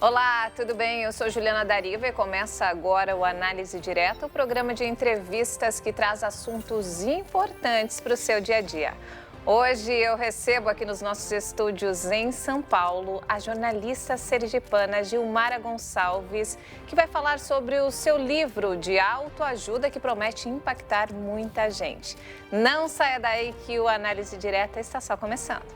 Olá, tudo bem? Eu sou Juliana Dariva e começa agora o Análise Direta, o programa de entrevistas que traz assuntos importantes para o seu dia a dia. Hoje eu recebo aqui nos nossos estúdios em São Paulo a jornalista sergipana Gilmara Gonçalves, que vai falar sobre o seu livro de autoajuda que promete impactar muita gente. Não saia daí que o Análise Direta está só começando.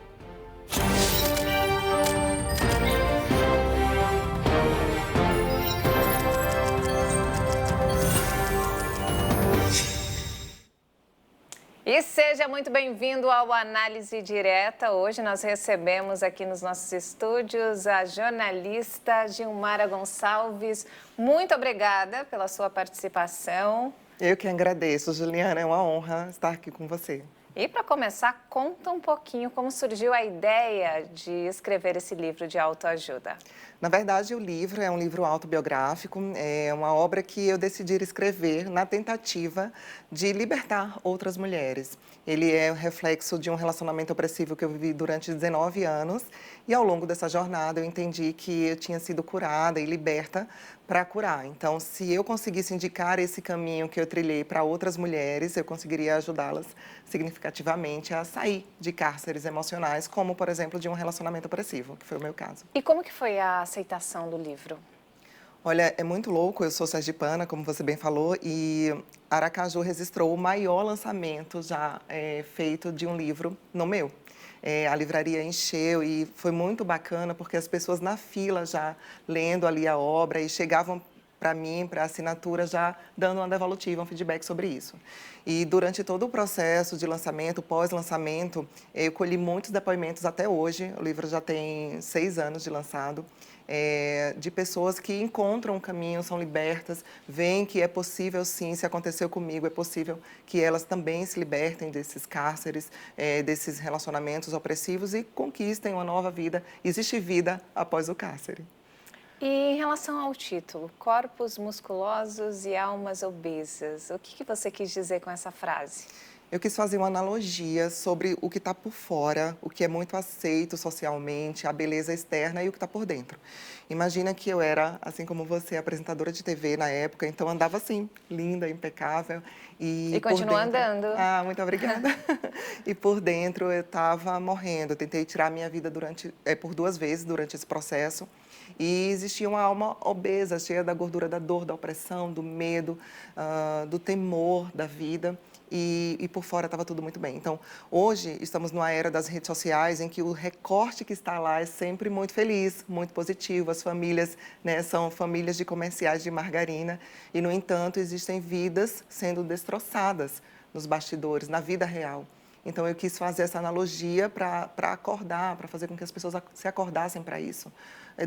E seja muito bem-vindo ao Análise Direta. Hoje nós recebemos aqui nos nossos estúdios a jornalista Gilmara Gonçalves. Muito obrigada pela sua participação. Eu que agradeço, Juliana, é uma honra estar aqui com você. E para começar, conta um pouquinho como surgiu a ideia de escrever esse livro de autoajuda. Na verdade, o livro é um livro autobiográfico, é uma obra que eu decidi escrever na tentativa de libertar outras mulheres. Ele é o reflexo de um relacionamento opressivo que eu vivi durante 19 anos e ao longo dessa jornada eu entendi que eu tinha sido curada e liberta para curar. Então, se eu conseguisse indicar esse caminho que eu trilhei para outras mulheres, eu conseguiria ajudá-las significativamente a sair de cárceres emocionais, como, por exemplo, de um relacionamento opressivo, que foi o meu caso. E como que foi a aceitação do livro? Olha, é muito louco, eu sou sergipana, como você bem falou, e Aracaju registrou o maior lançamento já feito de um livro no meu. A livraria encheu e foi muito bacana, porque as pessoas na fila já lendo ali a obra e chegavam para mim, para a assinatura, já dando uma devolutiva, um feedback sobre isso. E durante todo o processo de lançamento, pós-lançamento, eu colhi muitos depoimentos até hoje, o livro já tem 6 anos de lançado, de pessoas que encontram um caminho, são libertas, veem que é possível sim, se aconteceu comigo, é possível que elas também se libertem desses cárceres, desses relacionamentos opressivos e conquistem uma nova vida. Existe vida após o cárcere. E em relação ao título, Corpos Musculosos e Almas Obesas, o que você quis dizer com essa frase? Eu quis fazer uma analogia sobre o que está por fora, o que é muito aceito socialmente, a beleza externa e o que está por dentro. Imagina que eu era, assim como você, apresentadora de TV na época, então andava assim, linda, impecável. E continua andando. Ah, muito obrigada. E por dentro eu estava morrendo. Eu tentei tirar a minha vida por 2 vezes durante esse processo. E existia uma alma obesa, cheia da gordura da dor, da opressão, do medo, do temor da vida. E por fora estava tudo muito bem. Então, hoje estamos numa era das redes sociais em que o recorte que está lá é sempre muito feliz, muito positivo. As famílias, né, são famílias de comerciais de margarina e, no entanto, existem vidas sendo destroçadas nos bastidores, na vida real. Então, eu quis fazer essa analogia para acordar, para fazer com que as pessoas se acordassem para isso.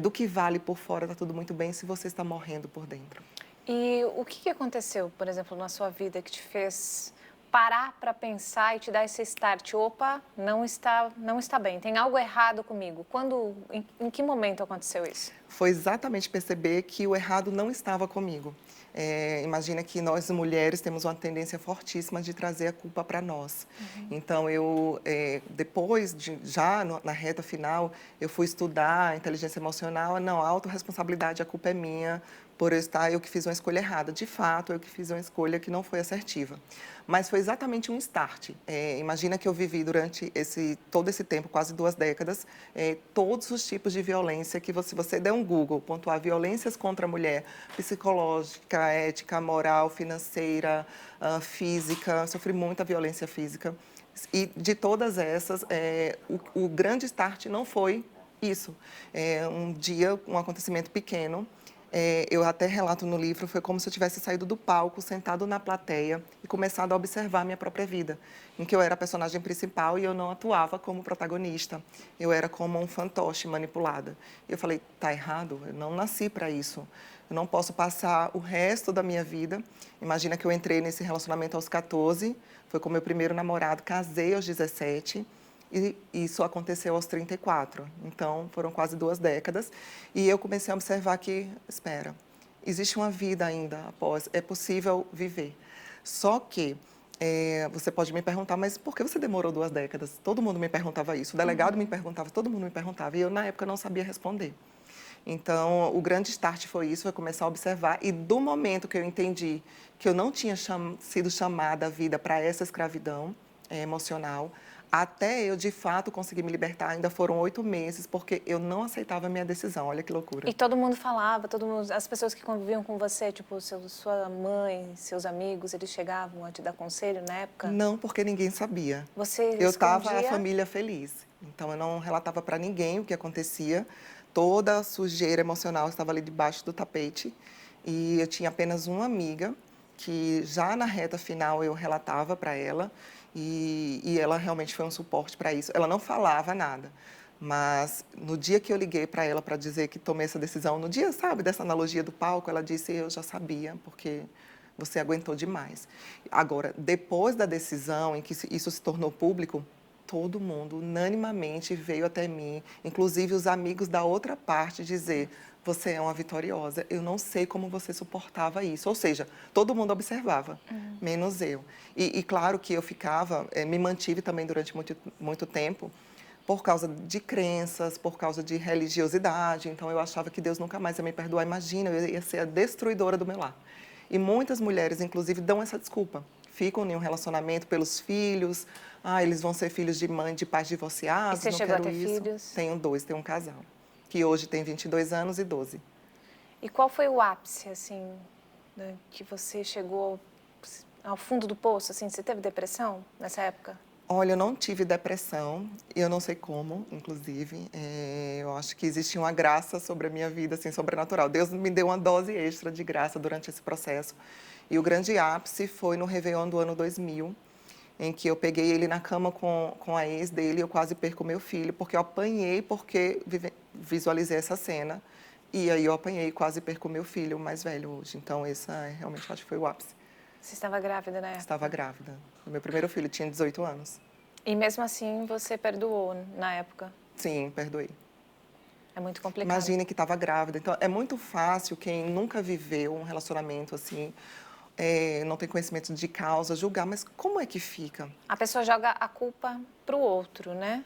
Do que vale por fora, está tudo muito bem se você está morrendo por dentro. E o que aconteceu, por exemplo, na sua vida que te fez parar para pensar e te dar esse start? Opa, não está bem, tem algo errado comigo. Em que momento aconteceu isso? Foi exatamente perceber que o errado não estava comigo. Imagina que nós mulheres temos uma tendência fortíssima de trazer a culpa para nós. Então, depois, na reta final, eu fui estudar inteligência emocional. Não, a autorresponsabilidade, a culpa é minha, por eu que fiz uma escolha errada. De fato, eu que fiz uma escolha que não foi assertiva. Mas foi exatamente um start. Imagina que eu vivi durante todo esse tempo, quase 2 décadas, todos os tipos de violência que se você der um Google, pontuar violências contra a mulher, psicológica, ética, moral, financeira, física, sofri muita violência física. E de todas essas, o grande start não foi isso. Um dia, um acontecimento pequeno, eu até relato no livro, foi como se eu tivesse saído do palco, sentado na plateia e começado a observar minha própria vida, em que eu era a personagem principal e eu não atuava como protagonista. Eu era como um fantoche manipulada. E eu falei, tá errado, eu não nasci para isso. Eu não posso passar o resto da minha vida. Imagina que eu entrei nesse relacionamento aos 14, foi com meu primeiro namorado, casei aos 17. E isso aconteceu aos 34, então foram quase 2 décadas. E eu comecei a observar que, espera, existe uma vida ainda após, é possível viver. Só que você pode me perguntar, mas por que você demorou 2 décadas? Todo mundo me perguntava isso, o delegado me perguntava, todo mundo me perguntava, e eu na época não sabia responder. Então, o grande start foi isso, foi começar a observar. E do momento que eu entendi que eu não tinha sido chamada à vida para essa escravidão emocional, até eu, de fato, conseguir me libertar, ainda foram 8 meses, porque eu não aceitava a minha decisão. Olha que loucura. E todo mundo falava, todo mundo, as pessoas que conviviam com você, tipo, sua mãe, seus amigos, eles chegavam a te dar conselho na época? Não, porque ninguém sabia. Você Eu estava a escondia? família feliz, então eu não relatava para ninguém o que acontecia. Toda a sujeira emocional estava ali debaixo do tapete. E eu tinha apenas uma amiga que já na reta final eu relatava para ela e ela realmente foi um suporte para isso. Ela não falava nada, mas no dia que eu liguei para ela para dizer que tomei essa decisão, no dia, sabe, dessa analogia do palco, ela disse: eu já sabia, porque você aguentou demais. Agora, depois da decisão em que isso se tornou público, todo mundo unanimamente veio até mim, inclusive os amigos da outra parte, dizer: você é uma vitoriosa, eu não sei como você suportava isso. Ou seja, todo mundo observava, menos eu. E claro que eu ficava, me mantive também durante muito tempo, por causa de crenças, por causa de religiosidade. Então, eu achava que Deus nunca mais ia me perdoar. Imagina, eu ia ser a destruidora do meu lar. E muitas mulheres, inclusive, dão essa desculpa. Ficam em um relacionamento pelos filhos. Ah, eles vão ser filhos de mãe, de pais divorciados, E você não chegou a quero ter isso. filhos? Tenho 2, tenho um casal, que hoje tem 22 anos e 12. E qual foi o ápice, assim, né, que você chegou ao fundo do poço, assim? Você teve depressão nessa época? Olha, eu não tive depressão, e eu não sei como, inclusive. Eu acho que existe uma graça sobre a minha vida, assim, sobrenatural. Deus me deu uma dose extra de graça durante esse processo. E o grande ápice foi no Réveillon do ano 2000, em que eu peguei ele na cama com a ex dele e eu quase perco meu filho, porque eu apanhei porque visualizei essa cena. E aí eu apanhei e quase perco meu filho mais velho hoje. Então, essa realmente acho que foi o ápice. Você estava grávida na época? Estava grávida. O meu primeiro filho tinha 18 anos. E mesmo assim você perdoou na época? Sim, perdoei. É muito complicado. Imagine que estava grávida. Então, é muito fácil quem nunca viveu um relacionamento assim, não tem conhecimento de causa, julgar, mas como é que fica? A pessoa joga a culpa para o outro, né?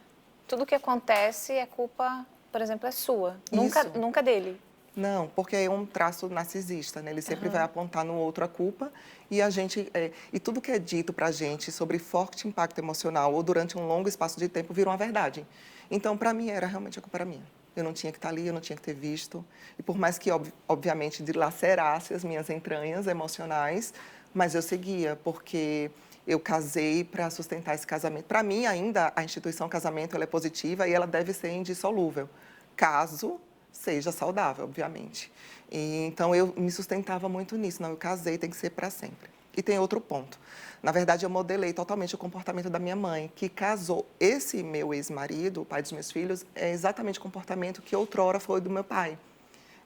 Tudo que acontece é culpa, por exemplo, é sua, Isso. nunca dele. Não, porque é um traço narcisista, né? Ele sempre vai apontar no outro a culpa e a gente e tudo que é dito para a gente sobre forte impacto emocional ou durante um longo espaço de tempo vira uma verdade. Então, para mim era realmente a culpa era minha. Eu não tinha que estar ali, eu não tinha que ter visto. E por mais que obviamente dilacerasse as minhas entranhas emocionais, mas eu seguia porque eu casei para sustentar esse casamento. Para mim ainda a instituição casamento ela é positiva e ela deve ser indissolúvel, caso seja saudável, obviamente. E, então, eu me sustentava muito nisso. Não, eu casei, tem que ser para sempre. E tem outro ponto. Na verdade, eu modelei totalmente o comportamento da minha mãe, que casou. Esse meu ex-marido, o pai dos meus filhos, é exatamente o comportamento que outrora foi do meu pai.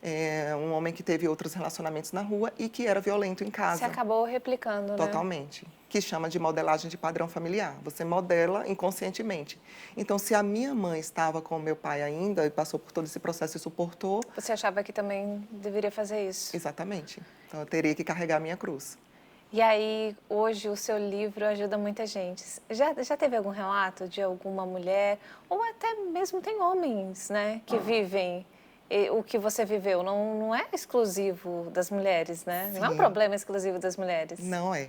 É um homem que teve outros relacionamentos na rua e que era violento em casa. Você acabou replicando, né? Totalmente. Que chama de modelagem de padrão familiar. Você modela inconscientemente. Então, se a minha mãe estava com o meu pai ainda e passou por todo esse processo e suportou... Você achava que também deveria fazer isso? Exatamente. Então, eu teria que carregar a minha cruz. E aí, hoje, o seu livro ajuda muita gente. Já teve algum relato de alguma mulher, ou até mesmo tem homens, né, que vivem o que você viveu? Não é exclusivo das mulheres, né? Não é um Sim. problema exclusivo das mulheres. Não é.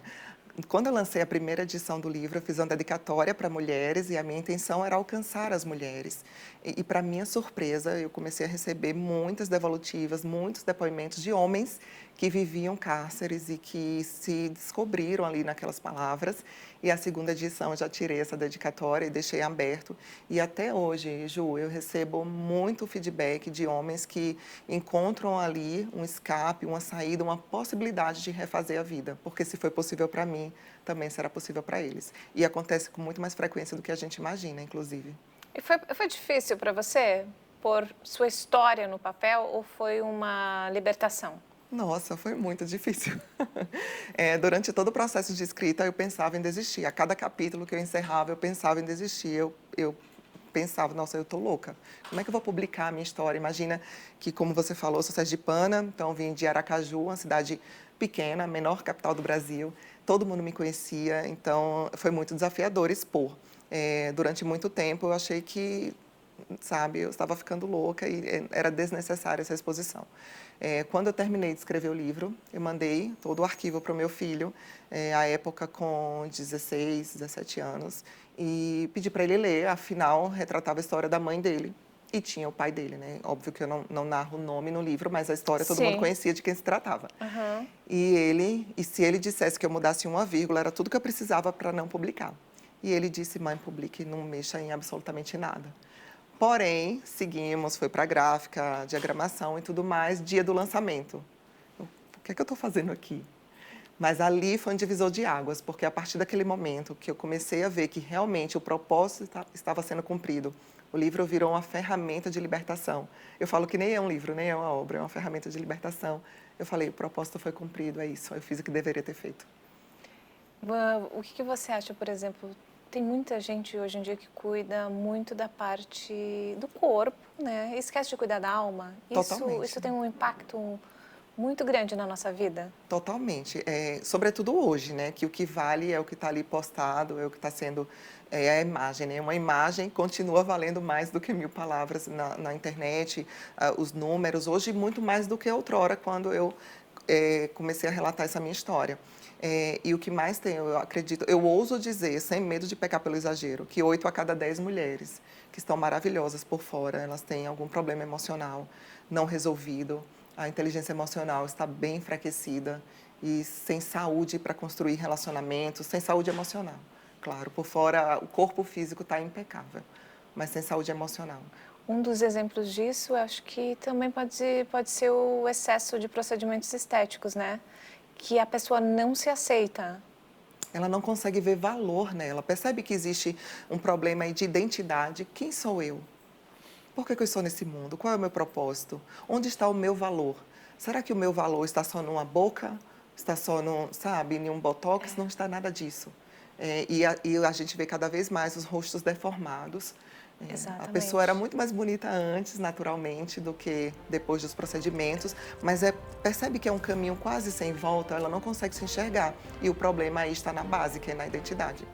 Quando eu lancei a primeira edição do livro, eu fiz uma dedicatória para mulheres e a minha intenção era alcançar as mulheres. E para minha surpresa, eu comecei a receber muitas devolutivas, muitos depoimentos de homens que viviam cárceres e que se descobriram ali naquelas palavras. E a segunda edição eu já tirei essa dedicatória e deixei aberto. E até hoje, Ju, eu recebo muito feedback de homens que encontram ali um escape, uma saída, uma possibilidade de refazer a vida. Porque se foi possível para mim, também será possível para eles. E acontece com muito mais frequência do que a gente imagina, inclusive. E foi difícil para você pôr sua história no papel ou foi uma libertação? Nossa, foi muito difícil. Durante todo o processo de escrita, eu pensava em desistir. A cada capítulo que eu encerrava, eu pensava em desistir. Eu pensava, nossa, eu estou louca. Como é que eu vou publicar a minha história? Imagina que, como você falou, eu sou sergipana, então vim de Aracaju, uma cidade pequena, a menor capital do Brasil. Todo mundo me conhecia, então foi muito desafiador expor. Durante muito tempo, eu achei que sabe, eu estava ficando louca e era desnecessária essa exposição. Quando eu terminei de escrever o livro, eu mandei todo o arquivo para o meu filho, à época com 16, 17 anos, e pedi para ele ler, afinal, retratava a história da mãe dele. E tinha o pai dele, né? Óbvio que eu não narro o nome no livro, mas a história todo mundo Sim. conhecia de quem se tratava. Uhum. E se ele dissesse que eu mudasse uma vírgula, era tudo que eu precisava para não publicar. E ele disse, mãe, publique, não mexa em absolutamente nada. Porém, seguimos, foi para a gráfica, diagramação e tudo mais, dia do lançamento. O que é que eu estou fazendo aqui? Mas ali foi um divisor de águas, porque a partir daquele momento que eu comecei a ver que realmente o propósito estava sendo cumprido, o livro virou uma ferramenta de libertação. Eu falo que nem é um livro, nem é uma obra, é uma ferramenta de libertação. Eu falei, o propósito foi cumprido, é isso, eu fiz o que deveria ter feito. O que você acha, por exemplo, tem muita gente hoje em dia que cuida muito da parte do corpo, né? E esquece de cuidar da alma. Totalmente. Isso tem um impacto muito grande na nossa vida? Totalmente. Sobretudo hoje, né? Que o que vale é o que está ali postado, é o que está sendo a imagem, né? Uma imagem continua valendo mais do que 1000 palavras na internet, os números, hoje muito mais do que outrora, quando eu comecei a relatar essa minha história. E o que mais tem, eu acredito, eu ouso dizer, sem medo de pecar pelo exagero, que 8 a cada 10 mulheres que estão maravilhosas por fora, elas têm algum problema emocional não resolvido, a inteligência emocional está bem enfraquecida e sem saúde para construir relacionamentos, sem saúde emocional. Claro, por fora o corpo físico está impecável, mas sem saúde emocional. Um dos exemplos disso, eu acho que também pode ser o excesso de procedimentos estéticos, né? Que a pessoa não se aceita. Ela não consegue ver valor nela, percebe que existe um problema aí de identidade. Quem sou eu? Por que eu estou nesse mundo? Qual é o meu propósito? Onde está o meu valor? Será que o meu valor está só numa boca? Está só, sabe, em um botox? Não está nada disso. E a gente vê cada vez mais os rostos deformados. A pessoa era Exatamente. muito mais bonita antes, naturalmente, do que depois dos procedimentos, mas percebe que é um caminho quase sem volta, ela não consegue se enxergar. E o problema aí está na base, que é na identidade.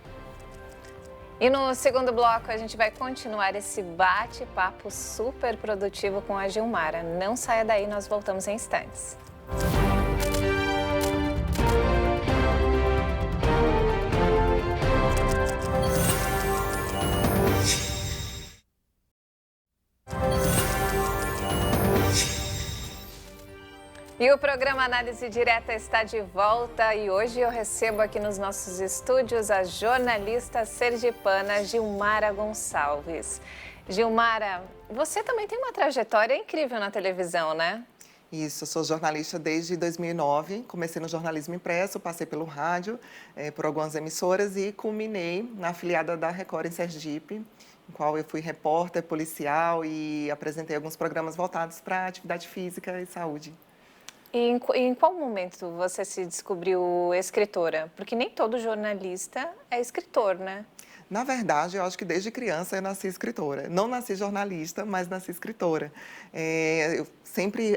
E no segundo bloco a gente vai continuar esse bate-papo super produtivo com a Gilmara. Não saia daí, nós voltamos em instantes. E o programa Análise Direta está de volta e hoje eu recebo aqui nos nossos estúdios a jornalista sergipana Gilmara Gonçalves. Gilmara, você também tem uma trajetória incrível na televisão, né? Isso, eu sou jornalista desde 2009, comecei no jornalismo impresso, passei pelo rádio, por algumas emissoras e culminei na afiliada da Record em Sergipe, em qual eu fui repórter policial e apresentei alguns programas voltados para atividade física e saúde. E em qual momento você se descobriu escritora? Porque nem todo jornalista é escritor, né? Na verdade, eu acho que desde criança eu nasci escritora. Não nasci jornalista, mas nasci escritora.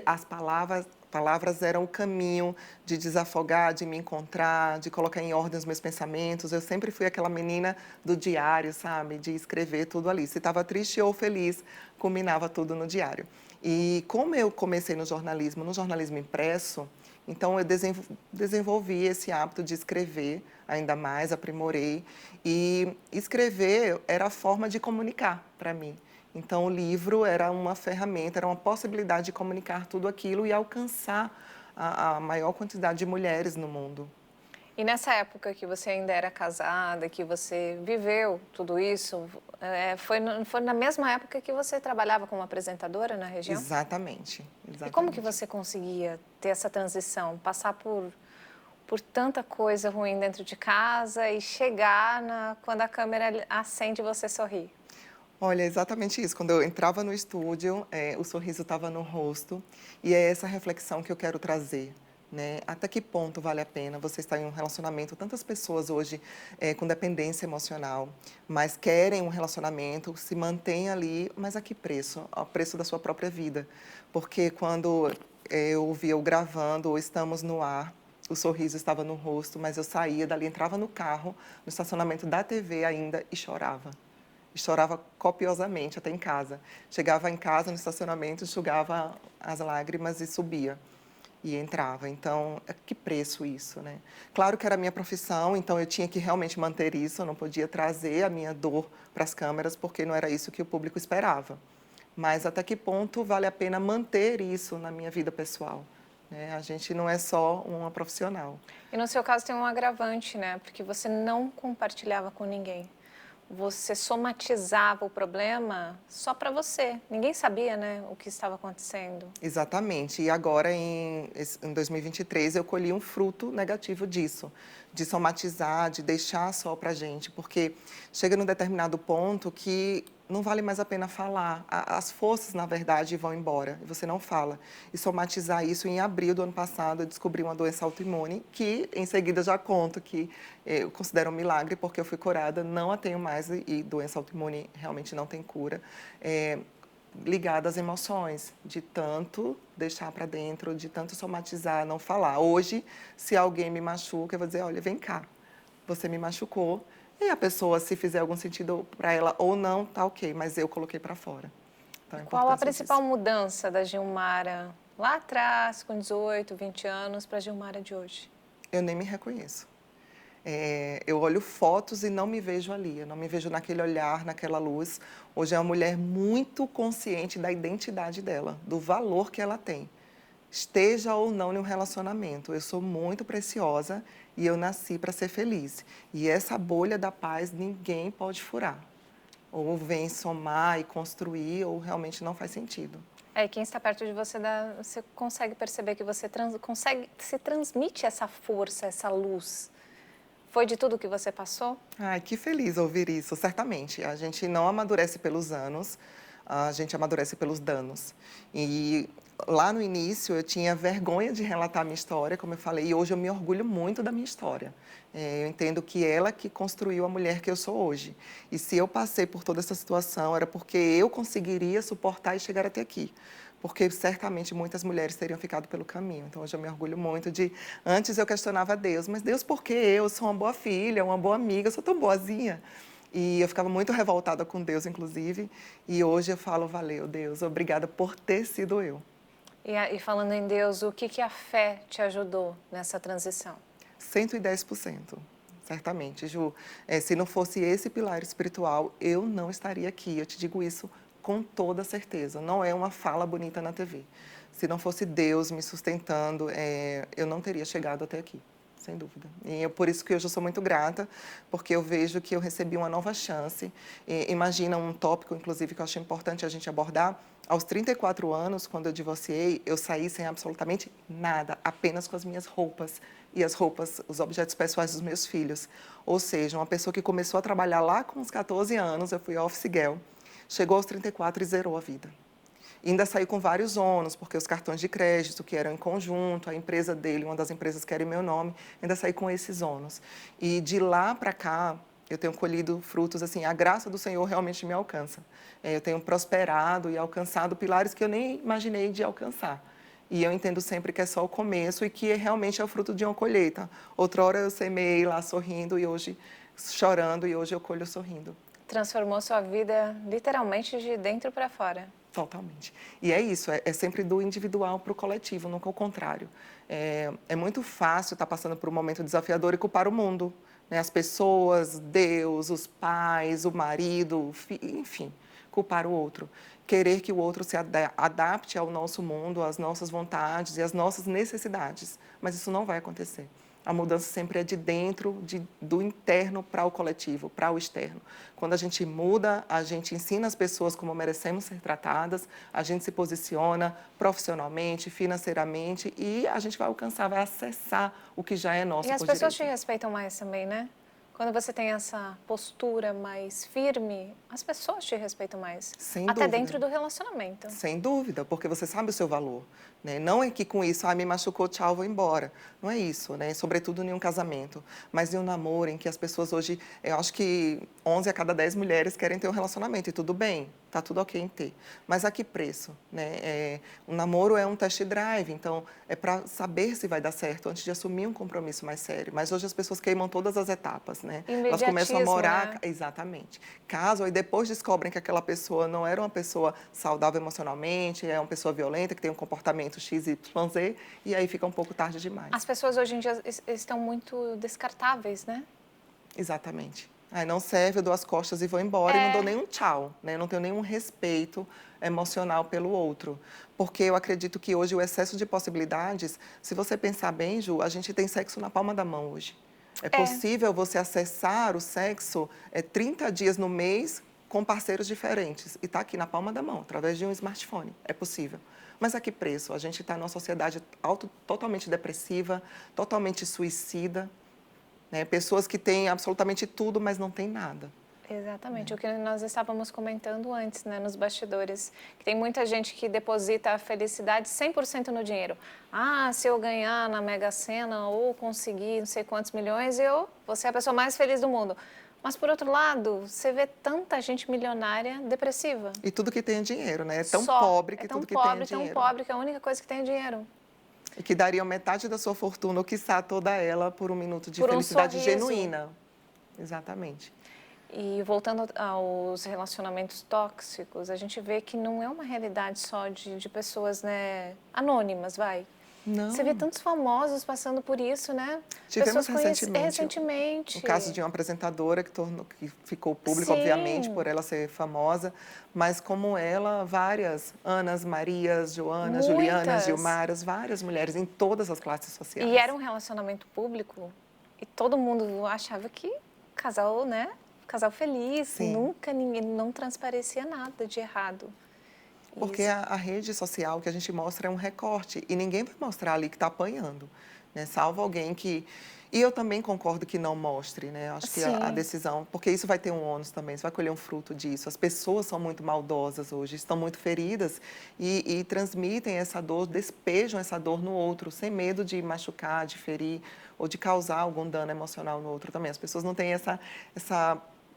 As palavras eram o caminho de desafogar, de me encontrar, de colocar em ordem os meus pensamentos. Eu sempre fui aquela menina do diário, sabe? De escrever tudo ali. Se estava triste ou feliz, culminava tudo no diário. E como eu comecei no jornalismo impresso, então eu desenvolvi esse hábito de escrever ainda mais, aprimorei. E escrever era a forma de comunicar para mim. Então o livro era uma ferramenta, era uma possibilidade de comunicar tudo aquilo e alcançar a maior quantidade de mulheres no mundo. E nessa época que você ainda era casada, que você viveu tudo isso, foi na mesma época que você trabalhava como apresentadora na região? Exatamente. E como que você conseguia ter essa transição, passar por tanta coisa ruim dentro de casa e chegar quando a câmera acende e você sorri? Olha, é exatamente isso. Quando eu entrava no estúdio, o sorriso estava no rosto. E é essa reflexão que eu quero trazer. Né? Até que ponto vale a pena você estar em um relacionamento? Tantas pessoas hoje com dependência emocional, mas querem um relacionamento, se mantêm ali, mas a que preço? Ao preço da sua própria vida. Porque quando eu via eu gravando, ou estamos no ar, o sorriso estava no rosto, mas eu saía dali, entrava no carro, no estacionamento da TV ainda e chorava. E chorava copiosamente, até em casa. Chegava em casa, no estacionamento, enxugava as lágrimas e subia. E entrava. Então, que preço isso, né? Claro que era a minha profissão, então eu tinha que realmente manter isso, eu não podia trazer a minha dor para as câmeras, porque não era isso que o público esperava. Mas até que ponto vale a pena manter isso na minha vida pessoal? Né? A gente não é só uma profissional. E no seu caso tem um agravante, né? Porque você não compartilhava com ninguém. Você somatizava o problema só para você. Ninguém sabia, né, o que estava acontecendo. Exatamente. E agora, em 2023, eu colhi um fruto negativo disso, de somatizar, de deixar só para a gente, porque chega num determinado ponto que não vale mais a pena falar. As forças, na verdade, vão embora e você não fala. E somatizar isso, em abril do ano passado, eu descobri uma doença autoimune, que em seguida já conto que eu considero um milagre, porque eu fui curada, não a tenho mais e doença autoimune realmente não tem cura. Ligada às emoções, de tanto deixar para dentro, de tanto somatizar, não falar. Hoje, se alguém me machuca, eu vou dizer, olha, vem cá, você me machucou, e a pessoa, se fizer algum sentido para ela ou não, tá ok, mas eu coloquei para fora. Então, Qual a principal mudança da Gilmara lá atrás, com 18, 20 anos, para a Gilmara de hoje? Eu nem me reconheço. Eu olho fotos e não me vejo ali, eu não me vejo naquele olhar, naquela luz. Hoje é uma mulher muito consciente da identidade dela, do valor que ela tem, esteja ou não em um relacionamento. Eu sou muito preciosa e eu nasci para ser feliz. E essa bolha da paz ninguém pode furar. Ou vem somar e construir, ou realmente não faz sentido. É, quem está perto de você, você consegue perceber que você se transmite essa força, essa luz. Foi de tudo que você passou? Ai, que feliz ouvir isso, certamente. A gente não amadurece pelos anos, a gente amadurece pelos danos. E lá no início eu tinha vergonha de relatar a minha história, como eu falei, e hoje eu me orgulho muito da minha história. Eu entendo que ela que construiu a mulher que eu sou hoje. E se eu passei por toda essa situação, era porque eu conseguiria suportar e chegar até aqui. Porque certamente muitas mulheres teriam ficado pelo caminho. Então, hoje eu me orgulho muito de... Antes eu questionava Deus, mas Deus, por que eu? Sou uma boa filha, uma boa amiga, sou tão boazinha. E eu ficava muito revoltada com Deus, inclusive. E hoje eu falo, valeu, Deus, obrigada por ter sido eu. E falando em Deus, o que a fé te ajudou nessa transição? 110%. Certamente, Ju. Se não fosse esse pilar espiritual, eu não estaria aqui. Eu te digo isso com toda certeza. Não é uma fala bonita na TV. Se não fosse Deus me sustentando, eu não teria chegado até aqui, sem dúvida. E é por isso que hoje eu sou muito grata, porque eu vejo que eu recebi uma nova chance. Imagina um tópico, inclusive, que eu acho importante a gente abordar. Aos 34 anos, quando eu divorciei, eu saí sem absolutamente nada, apenas com as minhas roupas e as roupas, os objetos pessoais dos meus filhos. Ou seja, uma pessoa que começou a trabalhar lá com os 14 anos, eu fui office girl, chegou aos 34 e zerou a vida. E ainda saiu com vários ônus, porque os cartões de crédito, que eram em conjunto, a empresa dele, uma das empresas que era em meu nome, ainda saí com esses ônus. E de lá para cá, eu tenho colhido frutos, assim, a graça do Senhor realmente me alcança. Eu tenho prosperado e alcançado pilares que eu nem imaginei de alcançar. E eu entendo sempre que é só o começo e que realmente é o fruto de uma colheita. Outrora eu semeei lá sorrindo e hoje chorando e hoje eu colho sorrindo. Transformou sua vida literalmente de dentro para fora. Totalmente. E é isso, é sempre do individual para o coletivo, nunca o contrário. É muito fácil estar passando por um momento desafiador e culpar o mundo, né? As pessoas, Deus, os pais, o marido, enfim, culpar o outro. Querer que o outro se adapte ao nosso mundo, às nossas vontades e às nossas necessidades. Mas isso não vai acontecer. A mudança sempre é de dentro, do interno para o coletivo, para o externo. Quando a gente muda, a gente ensina as pessoas como merecemos ser tratadas, a gente se posiciona profissionalmente, financeiramente e a gente vai alcançar, vai acessar o que já é nosso por direito. E as pessoas te respeitam mais também, né? Quando você tem essa postura mais firme, as pessoas te respeitam mais. Sem até dúvida. dentro do relacionamento. Sem dúvida, porque você sabe o seu valor. Né? Não é que com isso, me machucou, tchau, vou embora. Não é isso, né? Sobretudo em um casamento. Mas em um namoro em que as pessoas hoje, eu acho que 11 a cada 10 mulheres querem ter um relacionamento. E tudo bem, tá tudo ok em ter. Mas a que preço? Né? Um namoro é um test drive, então é para saber se vai dar certo antes de assumir um compromisso mais sério. Mas hoje as pessoas queimam todas as etapas. né? Elas começam a Imediatismo, morar, né? exatamente. Casam e depois descobrem que aquela pessoa não era uma pessoa saudável emocionalmente, é uma pessoa violenta, que tem um comportamento X, Y, Z, e aí fica um pouco tarde demais. As pessoas hoje em dia estão muito descartáveis, né? Exatamente. Aí não serve, eu dou as costas e vou embora e não dou É, nenhum tchau, né? Não tenho nenhum respeito emocional pelo outro. Porque eu acredito que hoje o excesso de possibilidades, se você pensar bem, Ju, a gente tem sexo na palma da mão hoje. É é. possível você acessar o sexo 30 dias no mês com parceiros diferentes e está aqui na palma da mão, através de um smartphone. É possível. Mas a que preço? A gente está numa sociedade totalmente depressiva, totalmente suicida, né? Pessoas que têm absolutamente tudo, mas não têm nada. Exatamente, o que nós estávamos comentando antes, né, nos bastidores, que tem muita gente que deposita a felicidade 100% no dinheiro. Ah, se eu ganhar na Mega Sena ou conseguir não sei quantos milhões, eu vou ser a pessoa mais feliz do mundo. Mas, por outro lado, você vê tanta gente milionária depressiva. E tudo que tem é dinheiro, né? É Só. É tão dinheiro. tão pobre, que a única coisa que tem é dinheiro. E que dariam metade da sua fortuna, ou quiçá toda ela, por um minuto de Por um felicidade sorriso. genuína. Exatamente. E voltando aos relacionamentos tóxicos, a gente vê que não é uma realidade só de pessoas, né, anônimas, vai. Você vê Não. tantos famosos passando por isso, né? Tivemos Recentemente. o caso de uma apresentadora que ficou público, obviamente, Sim, por ela ser famosa, mas como ela, várias Anas, Marias, Joanas, Julianas, muitas. Gilmaras, várias mulheres em todas as classes E sociais. era um relacionamento público e todo mundo achava que casal, né? Casal feliz, Sim. nunca ninguém, não transparecia nada de errado. Porque Isso. a rede social que a gente mostra é um recorte e ninguém vai mostrar ali que está apanhando, né? Salvo alguém que... E eu também concordo que não mostre, né? Acho que a Sim. decisão... Porque isso vai ter um ônus também, você vai colher um fruto disso. As pessoas são muito maldosas hoje, estão muito feridas e transmitem essa dor, despejam essa dor no outro, sem medo de machucar, de ferir ou de causar algum dano emocional no outro também. As pessoas não têm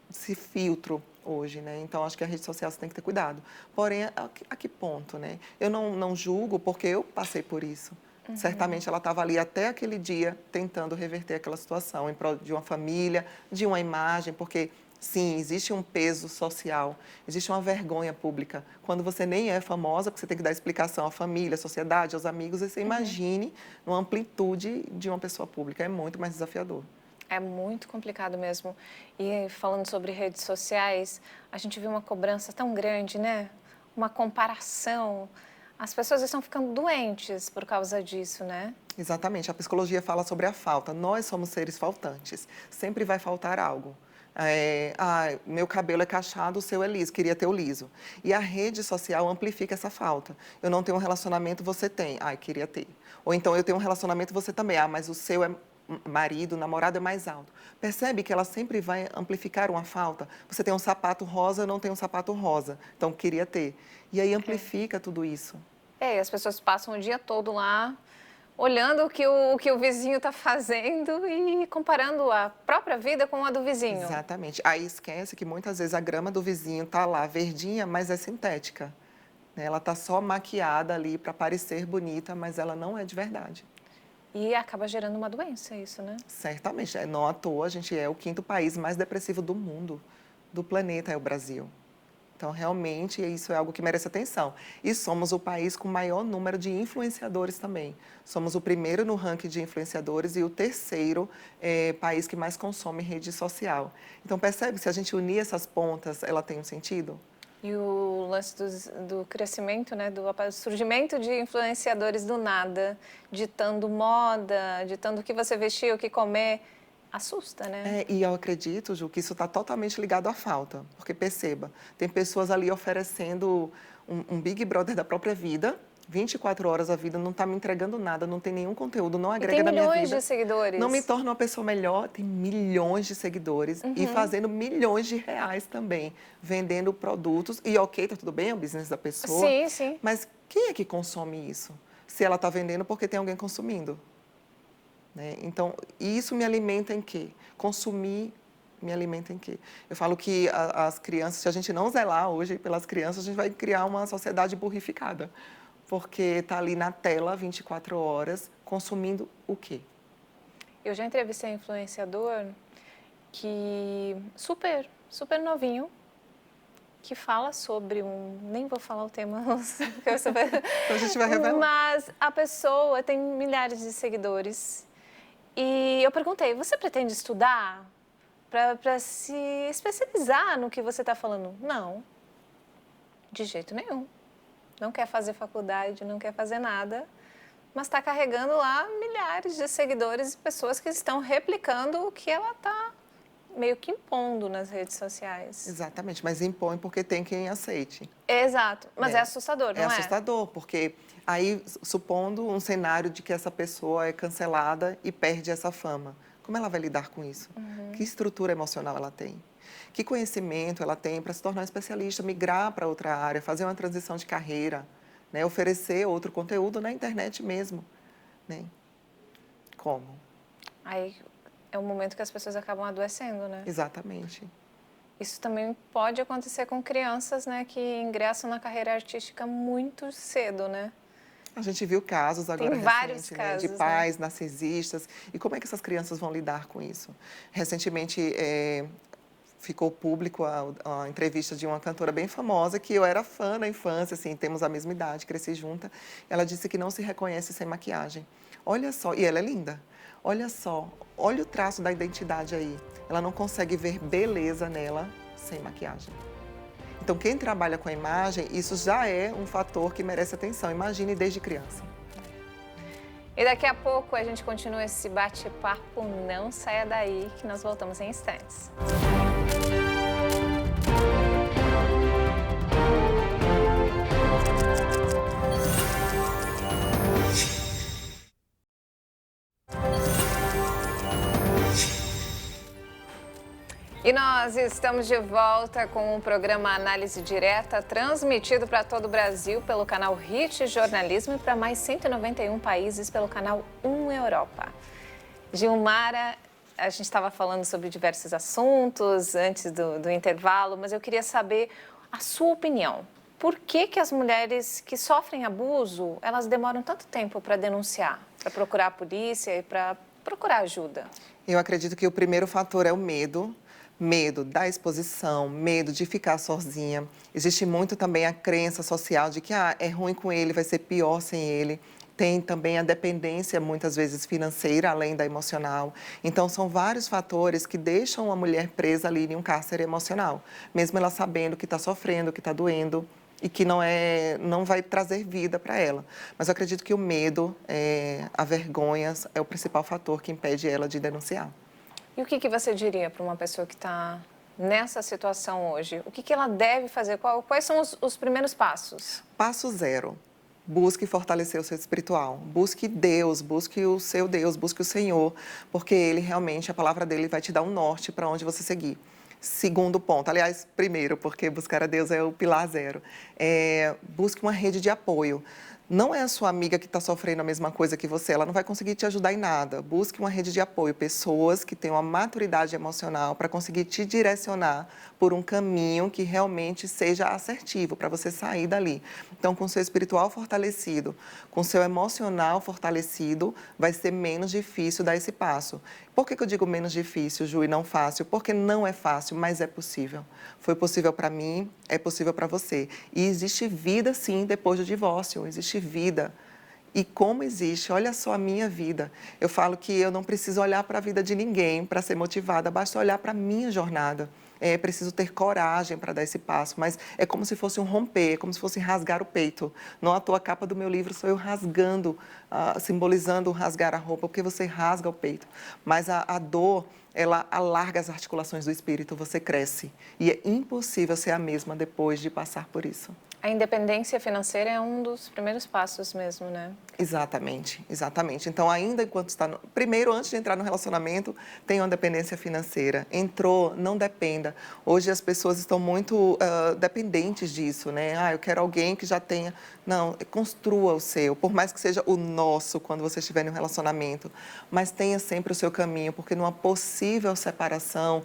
esse filtro hoje, né? Então, acho que a rede social você tem que ter cuidado. Porém, a que ponto, né? Eu não julgo porque eu passei por isso. Certamente ela estava ali até aquele dia tentando reverter aquela situação em prol de uma família, de uma imagem, porque sim, existe um peso social, existe uma vergonha pública. Quando você nem é famosa, porque você tem que dar explicação à família, à sociedade, aos amigos, e você imagine uma amplitude de uma pessoa pública. É muito mais desafiador. É muito complicado mesmo. E falando sobre redes sociais, a gente viu uma cobrança tão grande, né? Uma comparação. As pessoas estão ficando doentes por causa disso, né? Exatamente. A psicologia fala sobre a falta. Nós somos seres faltantes. Sempre vai faltar algo. Meu cabelo é cacheado, o seu é liso, queria ter o liso. E a rede social amplifica essa falta. Eu não tenho um relacionamento, você tem. Ai, queria ter. Ou então eu tenho um relacionamento, você também. Ah, mas o seu é marido, namorado é mais alto. Percebe que ela sempre vai amplificar uma falta? Você tem um sapato rosa, eu não tenho um sapato rosa. Então, queria ter. E aí amplifica tudo isso. E as pessoas passam o dia todo lá olhando o que o vizinho está fazendo e comparando a própria vida com a do vizinho. Exatamente. Aí esquece que muitas vezes a grama do vizinho está lá verdinha, mas é sintética, né? Ela está só maquiada ali para parecer bonita, mas ela não é de verdade. E acaba gerando uma doença, isso, né? Certamente. Não à toa, a gente é o quinto país mais depressivo do mundo, do planeta, é o Brasil. Então, realmente, isso é algo que merece atenção. E somos o país com maior número de influenciadores também. Somos o primeiro no ranking de influenciadores e o terceiro país que mais consome rede social. Então, percebe, se a gente unir essas pontas, ela tem um sentido? E o lance do crescimento, né, do surgimento de influenciadores do nada, ditando moda, ditando o que você vestir, o que comer, assusta, né? E eu acredito, Ju, que isso está totalmente ligado à falta. Porque perceba, tem pessoas ali oferecendo um Big Brother da própria vida, 24 horas a vida, não está me entregando nada, não tem nenhum conteúdo, não E tem agrega na minha milhões vida. de Não me seguidores. torna uma pessoa melhor, tem milhões de seguidores e fazendo milhões de reais também, vendendo produtos. E ok, tá tudo bem, é o business da pessoa, Sim, sim. mas quem é que consome isso? Se ela está vendendo, porque tem alguém consumindo. Né? Então, isso me alimenta em quê? Consumir me alimenta em quê? Eu falo que as crianças, se a gente não zelar hoje pelas crianças, a gente vai criar uma sociedade burrificada, porque está ali na tela 24 horas, consumindo o quê? Eu já entrevistei influenciador que super novinho, que fala sobre nem vou falar o tema, Então a gente vai revelar. mas a pessoa tem milhares de seguidores e eu perguntei, você pretende estudar para se especializar no que você está falando? Não, de jeito nenhum. Não quer fazer faculdade, não quer fazer nada, mas está carregando lá milhares de seguidores e pessoas que estão replicando o que ela está meio que impondo nas redes sociais. Exatamente, mas impõe porque tem quem aceite. Exato, mas é assustador, não é? É assustador, porque aí, supondo um cenário de que essa pessoa é cancelada e perde essa fama, como ela vai lidar com isso? Que estrutura emocional ela tem? Que conhecimento ela tem para se tornar um especialista, migrar para outra área, fazer uma transição de carreira, né? Oferecer outro conteúdo na internet mesmo, né? Como? Aí é o momento que as pessoas acabam adoecendo, né? Exatamente. Isso também pode acontecer com crianças, né, que ingressam na carreira artística muito cedo, né? A gente viu casos agora Tem vários recentes, né, de casos, pais narcisistas. E como é que essas crianças vão lidar com isso? Recentemente, ficou público a entrevista de uma cantora bem famosa, que eu era fã na infância, assim, temos a mesma idade, cresci junta. Ela disse que não se reconhece sem maquiagem. Olha só, e ela é linda. Olha só, olha o traço da identidade aí. Ela não consegue ver beleza nela sem maquiagem. Então, quem trabalha com a imagem, isso já é um fator que merece atenção. Imagine desde criança. E daqui a pouco a gente continua esse bate-papo. Não saia daí, que nós voltamos em instantes. E nós estamos de volta com o programa Análise Direta, transmitido para todo o Brasil pelo canal HIT Jornalismo e para mais 191 países pelo canal 1 Europa. Gilmara, a gente estava falando sobre diversos assuntos antes do intervalo, mas eu queria saber a sua opinião. Por que as mulheres que sofrem abuso, elas demoram tanto tempo para denunciar, para procurar a polícia e para procurar ajuda? Eu acredito que o primeiro fator é o medo. Medo da exposição, medo de ficar sozinha. Existe muito também a crença social de que é ruim com ele, vai ser pior sem ele. Tem também a dependência, muitas vezes financeira, além da emocional. Então, são vários fatores que deixam a mulher presa ali em um cárcere emocional, mesmo ela sabendo que está sofrendo, que está doendo e que não vai trazer vida para ela. Mas eu acredito que o medo, a vergonha, é o principal fator que impede ela de denunciar. E o que você diria para uma pessoa que está nessa situação hoje? O que ela deve fazer? Quais são os primeiros passos? Passo 0. Busque fortalecer o seu espiritual. Busque Deus, busque o seu Deus, busque o Senhor, porque Ele realmente, a palavra dele vai te dar um norte para onde você seguir. Segundo ponto, aliás, primeiro, porque buscar a Deus é o pilar 0. Busque uma rede de apoio. Não é a sua amiga que está sofrendo a mesma coisa que você, ela não vai conseguir te ajudar em nada. Busque uma rede de apoio, pessoas que tenham a maturidade emocional para conseguir te direcionar por um caminho que realmente seja assertivo para você sair dali. Então, com o seu espiritual fortalecido, com o seu emocional fortalecido, vai ser menos difícil dar esse passo. Por que eu digo menos difícil, Ju, e não fácil? Porque não é fácil, mas é possível. Foi possível para mim, é possível para você. E existe vida, sim, depois do divórcio. Existe vida. E como existe, olha só a minha vida. Eu falo que eu não preciso olhar para a vida de ninguém para ser motivada, basta olhar para a minha jornada. É preciso ter coragem para dar esse passo, mas é como se fosse um romper, é como se fosse rasgar o peito. Não à toa a capa do meu livro sou eu rasgando, simbolizando rasgar a roupa, porque você rasga o peito. Mas a dor, ela alarga as articulações do espírito, você cresce. E é impossível ser a mesma depois de passar por isso. A independência financeira é um dos primeiros passos mesmo, né? Exatamente, exatamente. Então, ainda enquanto está... Primeiro, antes de entrar no relacionamento, tenha uma dependência financeira. Entrou, não dependa. Hoje as pessoas estão muito dependentes disso, né? Eu quero alguém que já tenha... Não, construa o seu, por mais que seja o nosso quando você estiver em um relacionamento, mas tenha sempre o seu caminho, porque numa possível separação,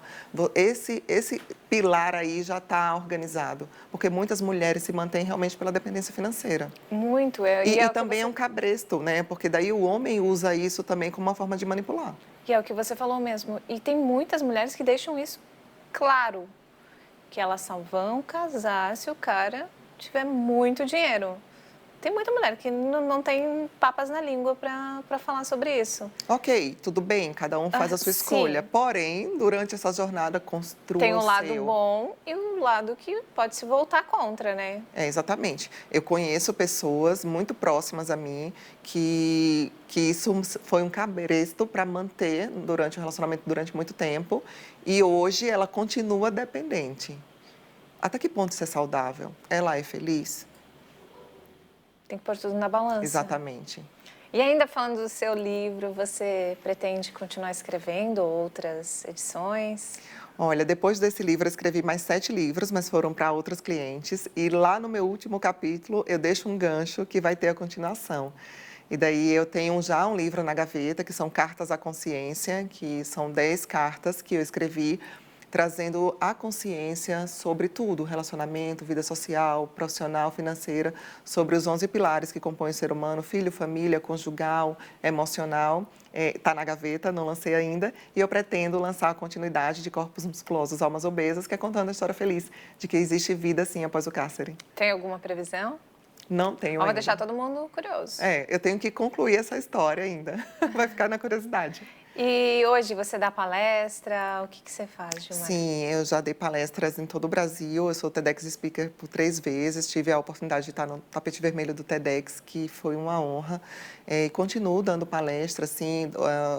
esse pilar aí já está organizado, porque muitas mulheres se mantém realmente pela dependência financeira. Muito. E também é um cabresto, né? Porque daí o homem usa isso também como uma forma de manipular. E é o que você falou mesmo. E tem muitas mulheres que deixam isso claro, que elas só vão casar se o cara tiver muito dinheiro. Tem muita mulher que não tem papas na língua para falar sobre isso. Ok, tudo bem, cada um faz a sua escolha. Sim. Porém, durante essa jornada, construa Tem o um lado seu. bom e um lado que pode se voltar contra, né? É, exatamente. Eu conheço pessoas muito próximas a mim que isso foi um cabresto para manter durante o relacionamento durante muito tempo e hoje ela continua dependente. Até que ponto isso é saudável? Ela é feliz? Tem que pôr tudo na balança. Exatamente. E ainda falando do seu livro, você pretende continuar escrevendo outras edições? Olha, depois desse livro eu escrevi mais 7 livros, mas foram para outros clientes. E lá no meu último capítulo eu deixo um gancho que vai ter a continuação. E daí eu tenho já um livro na gaveta, que são Cartas à Consciência, que são 10 cartas que eu escrevi trazendo a consciência sobre tudo, relacionamento, vida social, profissional, financeira, sobre os 11 pilares que compõem o ser humano, filho, família, conjugal, emocional. Está na gaveta, não lancei ainda, e eu pretendo lançar a continuidade de Corpos Musculosos, Almas Obesas, que é contando a história feliz de que existe vida, sim, após o cárcere. Tem alguma previsão? Não tenho Vamos ainda. deixar todo mundo curioso. Eu tenho que concluir essa história ainda. Vai ficar na curiosidade. E hoje você dá palestra? O que você faz, Gilmar? Sim, eu já dei palestras em todo o Brasil. Eu sou TEDx Speaker por 3 vezes. Tive a oportunidade de estar no tapete vermelho do TEDx, que foi uma honra. E continuo dando palestras, sim.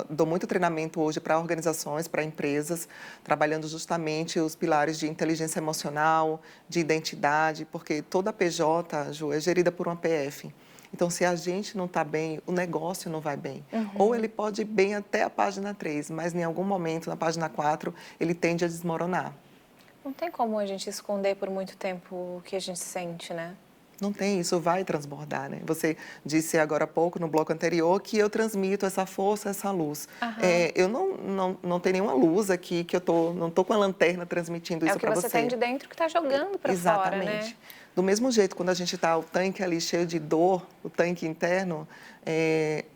Dou muito treinamento hoje para organizações, para empresas, trabalhando justamente os pilares de inteligência emocional, de identidade, porque toda PJ, Ju, é gerida por uma PF. Então, se a gente não está bem, o negócio não vai bem. Ou ele pode ir bem até a página 3, mas em algum momento, na página 4, ele tende a desmoronar. Não tem como a gente esconder por muito tempo o que a gente sente, né? Não tem, isso vai transbordar, né? Você disse agora há pouco, no bloco anterior, que eu transmito essa força, essa luz. Eu não tenho nenhuma luz aqui, que não estou com a lanterna transmitindo isso para você. É o que você tem de dentro que está jogando para fora, né? Exatamente. Do mesmo jeito, quando a gente está o tanque ali cheio de dor, o tanque interno,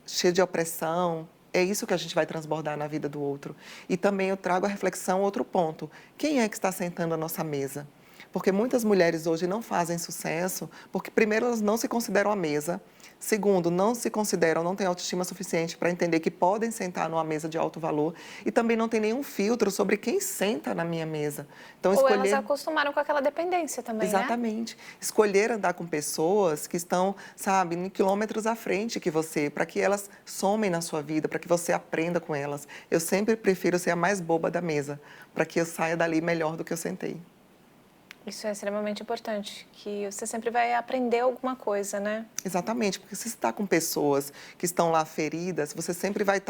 cheio de opressão, é isso que a gente vai transbordar na vida do outro. E também eu trago a reflexão, outro ponto. Quem é que está sentando à nossa mesa? Porque muitas mulheres hoje não fazem sucesso porque, primeiro, elas não se consideram à mesa. Segundo, não se consideram, não têm autoestima suficiente para entender que podem sentar numa mesa de alto valor. E também não tem nenhum filtro sobre quem senta na minha mesa. Então, Ou elas acostumaram com aquela dependência também, Exatamente. Né? Escolher andar com pessoas que estão, sabe, em quilômetros à frente que você, para que elas somem na sua vida, para que você aprenda com elas. Eu sempre prefiro ser a mais boba da mesa, para que eu saia dali melhor do que eu sentei. Isso é extremamente importante, que você sempre vai aprender alguma coisa, né? Exatamente, porque se você está com pessoas que estão lá feridas, você sempre vai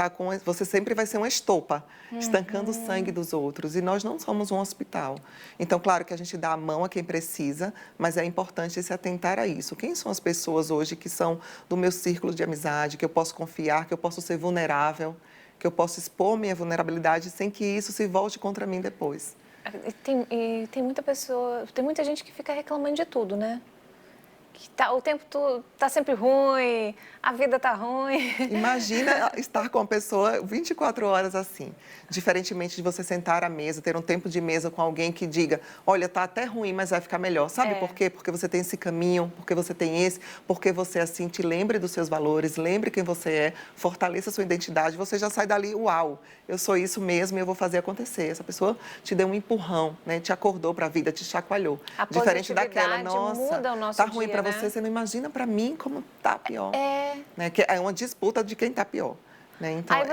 ser uma estopa, estancando o sangue dos outros. E nós não somos um hospital. Então, claro que a gente dá a mão a quem precisa, mas é importante se atentar a isso. Quem são as pessoas hoje que são do meu círculo de amizade, que eu posso confiar, que eu posso ser vulnerável, que eu posso expor minha vulnerabilidade sem que isso se volte contra mim depois? Tem muita gente que fica reclamando de tudo, né? Que o tempo tá sempre ruim, a vida tá ruim. Imagina estar com uma pessoa 24 horas assim. Diferentemente de você sentar à mesa, ter um tempo de mesa com alguém que diga, olha, tá até ruim, mas vai ficar melhor. Sabe por quê? Porque você tem esse caminho, porque você tem esse, porque você assim te lembre dos seus valores, lembre quem você é, fortaleça a sua identidade, você já sai dali, uau, eu sou isso mesmo e eu vou fazer acontecer. Essa pessoa te deu um empurrão, né? Te acordou para a vida, te chacoalhou. A Diferente daquela, nossa, muda o nosso tá ruim dia, para né? você não imagina para mim como tá pior. Né? Que é uma disputa de quem tá pior. Né? Então, aí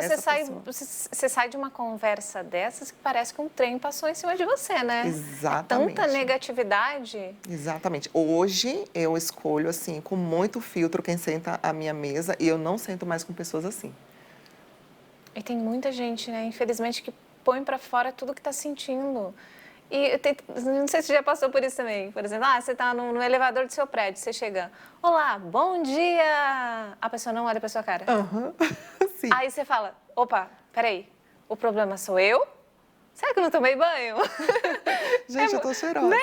você sai de uma conversa dessas que parece que um trem passou em cima de você, né? Exatamente. Tanta negatividade. Exatamente. Hoje eu escolho, assim, com muito filtro quem senta à minha mesa e eu não sento mais com pessoas assim. E tem muita gente, né, infelizmente, que põe para fora tudo que está sentindo. E não sei se você já passou por isso também. Por exemplo, você está no elevador do seu prédio, você chega, olá, bom dia! A pessoa não olha para sua cara. Sim. Aí você fala, opa, peraí, o problema sou eu Será que eu não tomei banho? Gente, eu tô cheirosa. Né?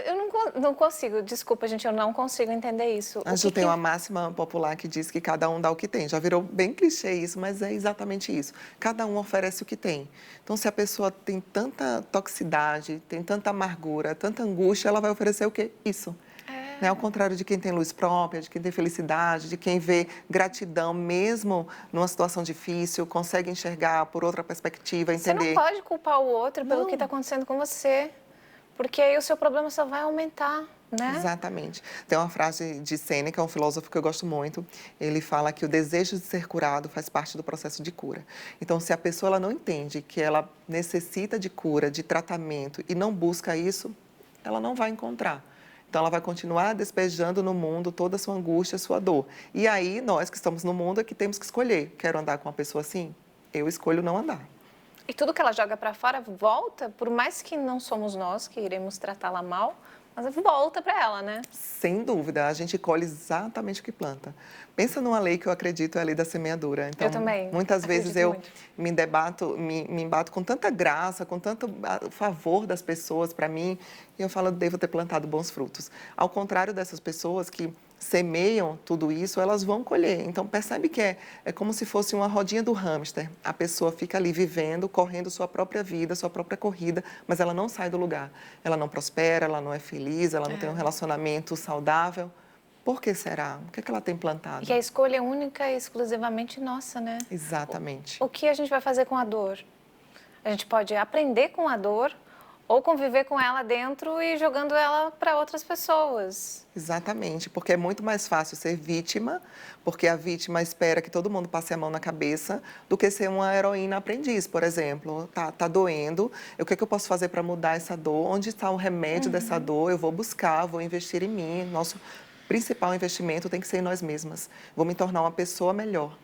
Eu não consigo, desculpa, gente, eu não consigo entender isso. A Ju tem uma máxima popular que diz que cada um dá o que tem. Já virou bem clichê isso, mas é exatamente isso. Cada um oferece o que tem. Então, se a pessoa tem tanta toxicidade, tem tanta amargura, tanta angústia, ela vai oferecer o quê? Isso. Né? Ao contrário de quem tem luz própria, de quem tem felicidade, de quem vê gratidão, mesmo numa situação difícil, consegue enxergar por outra perspectiva, entender. Você não pode culpar o outro pelo que está acontecendo com você, porque aí o seu problema só vai aumentar, né? Exatamente. Tem uma frase de Sêneca, um filósofo que eu gosto muito, ele fala que o desejo de ser curado faz parte do processo de cura. Então, se a pessoa ela não entende que ela necessita de cura, de tratamento e não busca isso, ela não vai encontrar. Então, ela vai continuar despejando no mundo toda a sua angústia, a sua dor. E aí, nós que estamos no mundo é que temos que escolher. Quero andar com uma pessoa assim? Eu escolho não andar. E tudo que ela joga para fora volta, por mais que não somos nós que iremos tratá-la mal, mas volta para ela, né? Sem dúvida, a gente colhe exatamente o que planta. Pensa numa lei que eu acredito, é a lei da semeadura. Então, eu também. Muitas vezes eu muito. me embato com tanta graça, com tanto favor das pessoas para mim, e eu falo, devo ter plantado bons frutos. Ao contrário dessas pessoas que semeiam tudo isso, elas vão colher. Então, percebe que é como se fosse uma rodinha do hamster. A pessoa fica ali vivendo, correndo sua própria vida, sua própria corrida, mas ela não sai do lugar. Ela não prospera, ela não é feliz, ela não tem um relacionamento saudável. Por que será? O que é que ela tem plantado? E a escolha é única e exclusivamente nossa, né? Exatamente. O que a gente vai fazer com a dor? A gente pode aprender com a dor ou conviver com ela dentro e jogando ela para outras pessoas. Exatamente, porque é muito mais fácil ser vítima, porque a vítima espera que todo mundo passe a mão na cabeça, do que ser uma heroína aprendiz, por exemplo. Tá doendo, o que é que eu posso fazer para mudar essa dor? Onde está o remédio dessa dor? Eu vou buscar, vou investir em mim. Nosso principal investimento tem que ser em nós mesmas. Vou me tornar uma pessoa melhor.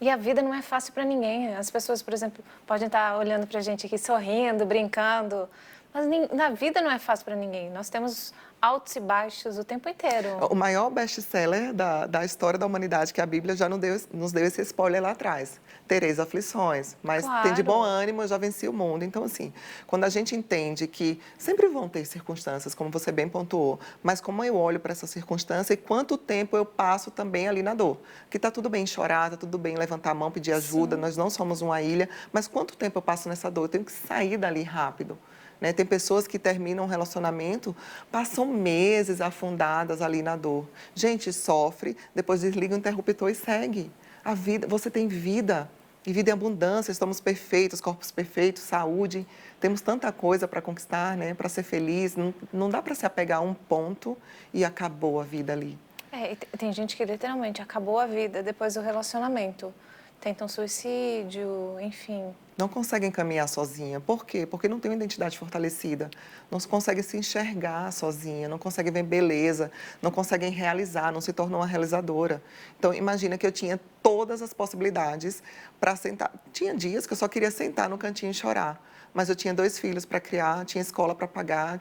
E a vida não é fácil para ninguém. As pessoas, por exemplo, podem estar olhando para a gente aqui, sorrindo, brincando, mas na vida não é fácil para ninguém. Nós temos altos e baixos o tempo inteiro. O maior best-seller da história da humanidade, que a Bíblia já nos deu esse spoiler lá atrás. Tereis aflições, mas Claro. tem de bom ânimo, eu já venci o mundo. Então, assim, quando a gente entende que sempre vão ter circunstâncias, como você bem pontuou, mas como eu olho para essa circunstância e quanto tempo eu passo também ali na dor. Que está tudo bem chorar, está tudo bem levantar a mão, pedir ajuda, nós não somos uma ilha, mas quanto tempo eu passo nessa dor? Eu tenho que sair dali rápido. Né? Tem pessoas que terminam um relacionamento, passam meses afundadas ali na dor. Gente, sofre, depois desliga o interruptor e segue. A vida, você tem vida, e vida em abundância, estamos perfeitos, corpos perfeitos, saúde. Temos tanta coisa para conquistar, né? Para ser feliz. Não dá para se apegar a um ponto e acabou a vida ali. E tem gente que literalmente acabou a vida depois do relacionamento. Tentam suicídio, enfim. Não conseguem caminhar sozinha. Por quê? Porque não tem uma identidade fortalecida. Não conseguem se enxergar sozinha, não conseguem ver beleza, não conseguem realizar, não se tornam uma realizadora. Então, imagina que eu tinha todas as possibilidades para sentar. Tinha dias que eu só queria sentar no cantinho e chorar. Mas eu tinha 2 filhos para criar, tinha escola para pagar,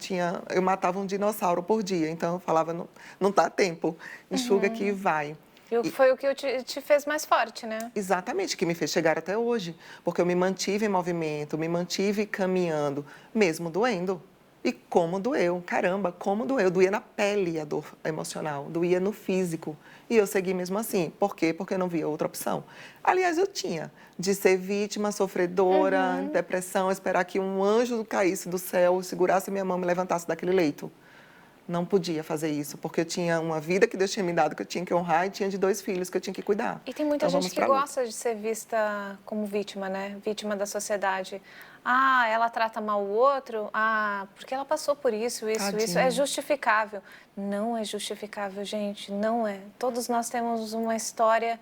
eu matava um dinossauro por dia. Então, eu falava, não dá tempo, enxuga aqui e vai. E foi o que te fez mais forte, né? Exatamente, que me fez chegar até hoje. Porque eu me mantive em movimento, me mantive caminhando, mesmo doendo. E como doeu, caramba, como doeu. Doía na pele a dor emocional, doía no físico. E eu segui mesmo assim. Por quê? Porque eu não via outra opção. Aliás, eu tinha de ser vítima, sofredora, depressão, esperar que um anjo caísse do céu, segurasse minha mão e me levantasse daquele leito. Não podia fazer isso, porque eu tinha uma vida que Deus tinha me dado, que eu tinha que honrar, e tinha de 2 filhos que eu tinha que cuidar. E tem muita gente que gosta de ser vista como vítima, né? Vítima da sociedade. Ah, ela trata mal o outro? Ah, porque ela passou por isso. Isso é justificável. Não é justificável, gente, não é. Todos nós temos uma história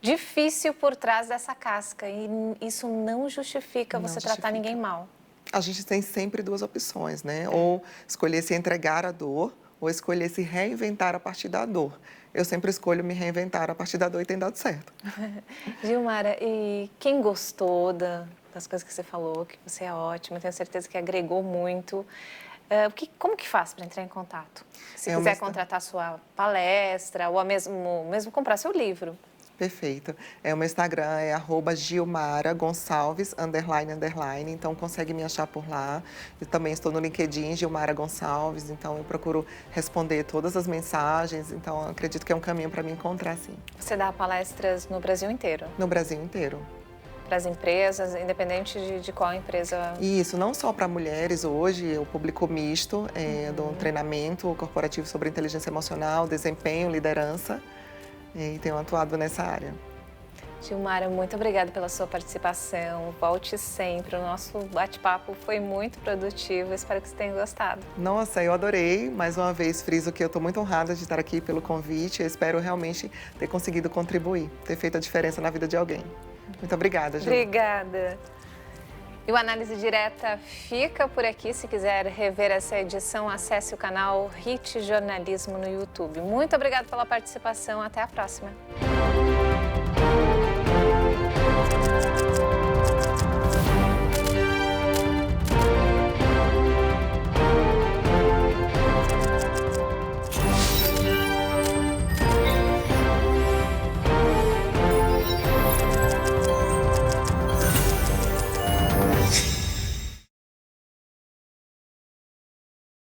difícil por trás dessa casca, e isso não justifica você tratar ninguém mal. A gente tem sempre 2 opções, né? Ou escolher se entregar à dor, ou escolher se reinventar a partir da dor. Eu sempre escolho me reinventar a partir da dor e tem dado certo. Gilmara, e quem gostou das coisas que você falou, que você é ótima, tenho certeza que agregou muito, como que faz para entrar em contato? Se quiser contratar sua palestra ou mesmo comprar seu livro. Perfeito. O meu Instagram é @gilmara_gonçalves__. Então, consegue me achar por lá. Eu também estou no LinkedIn, Gilmara Gonçalves. Então, eu procuro responder todas as mensagens. Então, acredito que é um caminho para me encontrar, sim. Você dá palestras no Brasil inteiro? No Brasil inteiro. Para as empresas, independente de qual empresa? Isso, não só para mulheres hoje, o público misto, dou um treinamento corporativo sobre inteligência emocional, desempenho, liderança. E tenho atuado nessa área. Gilmara, muito obrigada pela sua participação. Volte sempre. O nosso bate-papo foi muito produtivo. Espero que você tenha gostado. Nossa, eu adorei. Mais uma vez, friso que eu estou muito honrada de estar aqui pelo convite. Eu espero realmente ter conseguido contribuir, ter feito a diferença na vida de alguém. Muito obrigada, Gil. Obrigada. E o Análise Direta fica por aqui. Se quiser rever essa edição, acesse o canal HIT Jornalismo no YouTube. Muito obrigada pela participação. Até a próxima.